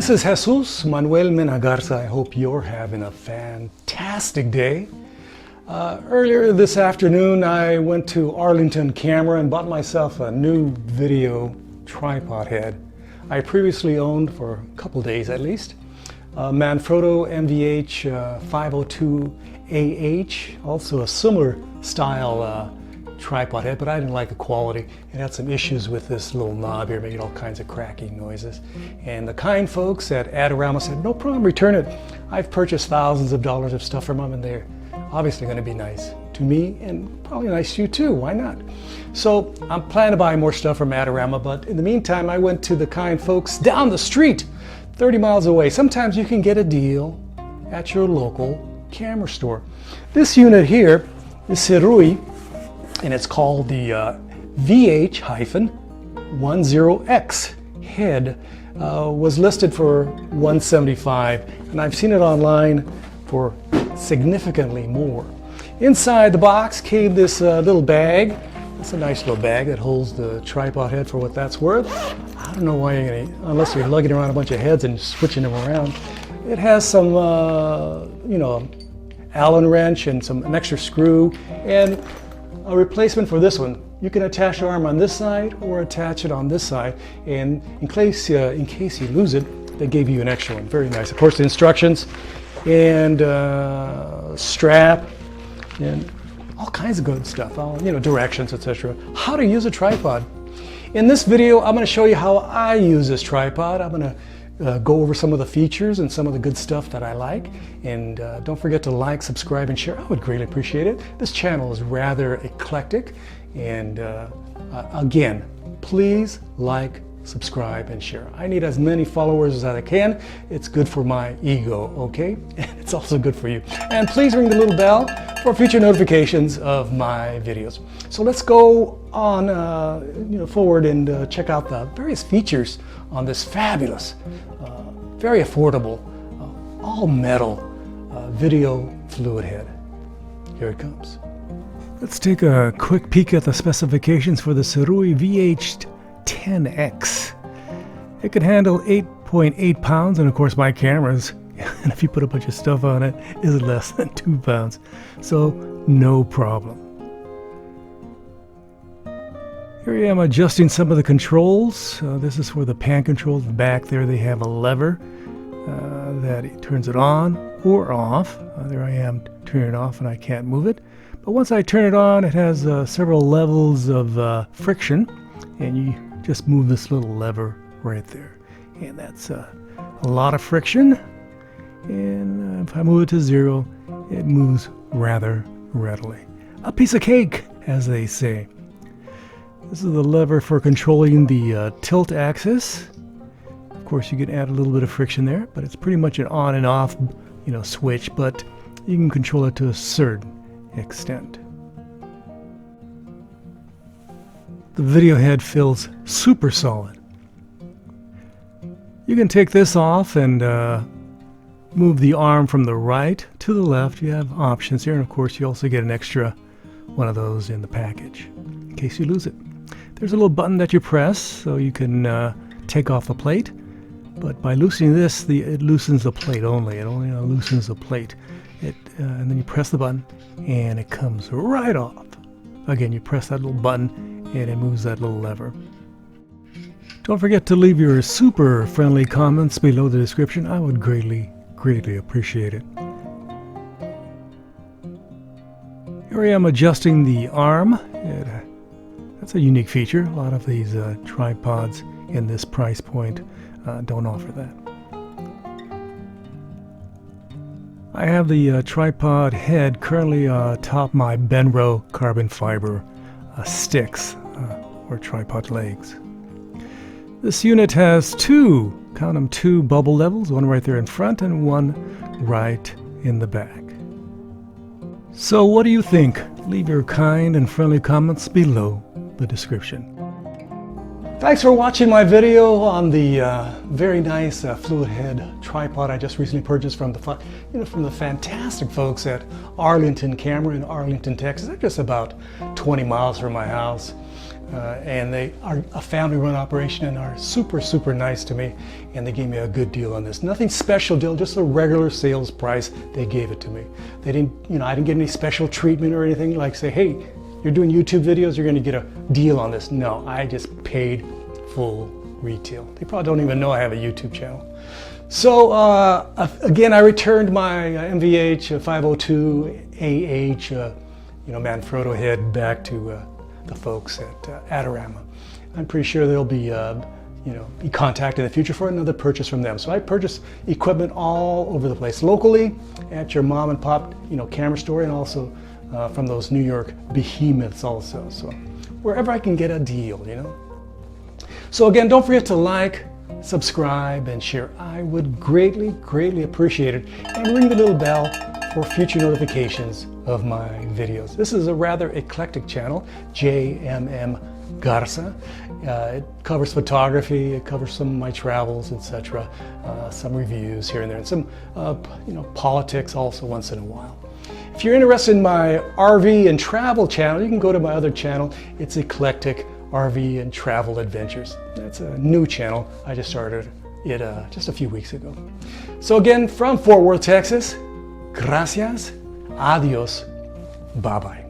This is Jesus Manuel Menagarza. I hope you're having a fantastic day. Earlier this afternoon, I went to Arlington Camera and bought myself a new video tripod head. I previously owned, for a couple days at least, Manfrotto MVH-502AH, also a similar style tripod head, but I didn't like the quality. It had some issues with this little knob here, making all kinds of cracking noises. And the kind folks at Adorama said, no problem, return it. I've purchased thousands of dollars of stuff from them, and they're obviously going to be nice to me and probably nice to you too. Why not? So I'm planning to buy more stuff from Adorama, but in the meantime, I went to the kind folks down the street, 30 miles away. Sometimes you can get a deal at your local camera store. This unit here is Sirui, and it's called the VH-10X head. Was listed for $175, and I've seen it online for significantly more. Inside the box came this little bag. It's a nice little bag that holds the tripod head for what that's worth. I don't know why you're gonna, unless you're lugging around a bunch of heads and switching them around. It has some, Allen wrench and an extra screw and a replacement for this one. You can attach the arm on this side or attach it on this side, and in case you lose it, they gave you an extra one. Very nice. Of course, the instructions and strap and all kinds of good stuff. Directions, etc. How to use a tripod. In this video, I'm going to show you how I use this tripod. I'm going to go over some of the features and some of the good stuff that I like. And don't forget to like, subscribe, and share. I would greatly appreciate it. This channel is rather eclectic. And again, please like, subscribe, and share. I need as many followers as I can. It's good for my ego, okay? And it's also good for you. And please ring the little bell for future notifications of my videos. So let's go on forward and check out the various features on this fabulous, very affordable, all metal video fluid head. Here it comes. Let's take a quick peek at the specifications for the Sirui VH-10X. It can handle 8.8 pounds, and of course my camera's, and if you put a bunch of stuff on it, is less than 2 pounds. So no problem. Here I am adjusting some of the controls. This is for the pan controls. Back there they have a lever that it turns it on or off. There I am turning it off and I can't move it. But once I turn it on, it has several levels of friction, and you just move this little lever right there. And that's a lot of friction. And if I move it to 0, it moves rather readily. A piece of cake, as they say. This is the lever for controlling the tilt axis. Of course, you can add a little bit of friction there, but it's pretty much an on and off, switch, but you can control it to a certain extent. The video head feels super solid. You can take this off and move the arm from the right to the left. You have options here, and of course you also get an extra one of those in the package in case you lose it. There's a little button that you press so you can take off the plate, but by loosening this, it loosens the plate only. It only loosens the plate. And then you press the button and it comes right off. Again, you press that little button and it moves that little lever. Don't forget to leave your super friendly comments below the description. I would greatly appreciate it. Here I am adjusting the arm. That's a unique feature. A lot of these tripods in this price point don't offer that. I have the tripod head currently atop my Benro carbon fiber sticks or tripod legs. This unit has two bubble levels, one right there in front and one right in the back. So what do you think? Leave your kind and friendly comments below the description. Thanks for watching my video on the very nice fluid head tripod I just recently purchased from the fantastic folks at Arlington Camera in Arlington, Texas. They're just about 20 miles from my house. and they are a family-run operation and are super, super nice to me. And they gave me a good deal on this. Nothing special deal, just a regular sales price. They gave it to me. They didn't, I didn't get any special treatment or anything like say, hey, you're doing YouTube videos, you're going to get a deal on this. No, I just paid full retail. They probably don't even know I have a YouTube channel. So again, I returned my MVH 502AH, Manfrotto head back to the folks at Adorama. I'm pretty sure they'll be, be contacted in the future for another purchase from them. So I purchase equipment all over the place, locally at your mom and pop, camera store, and also from those New York behemoths also. So wherever I can get a deal, So again, don't forget to like, subscribe, and share. I would greatly, greatly appreciate it. And ring the little bell for future notifications of my videos. This is a rather eclectic channel, JMM Garza. It covers photography, it covers some of my travels, etc., some reviews here and there, and some politics also once in a while. If you're interested in my RV and travel channel, you can go to my other channel. It's Eclectic RV and Travel Adventures. That's a new channel. I just started it just a few weeks ago. So again, from Fort Worth, Texas, gracias, adios, bye-bye.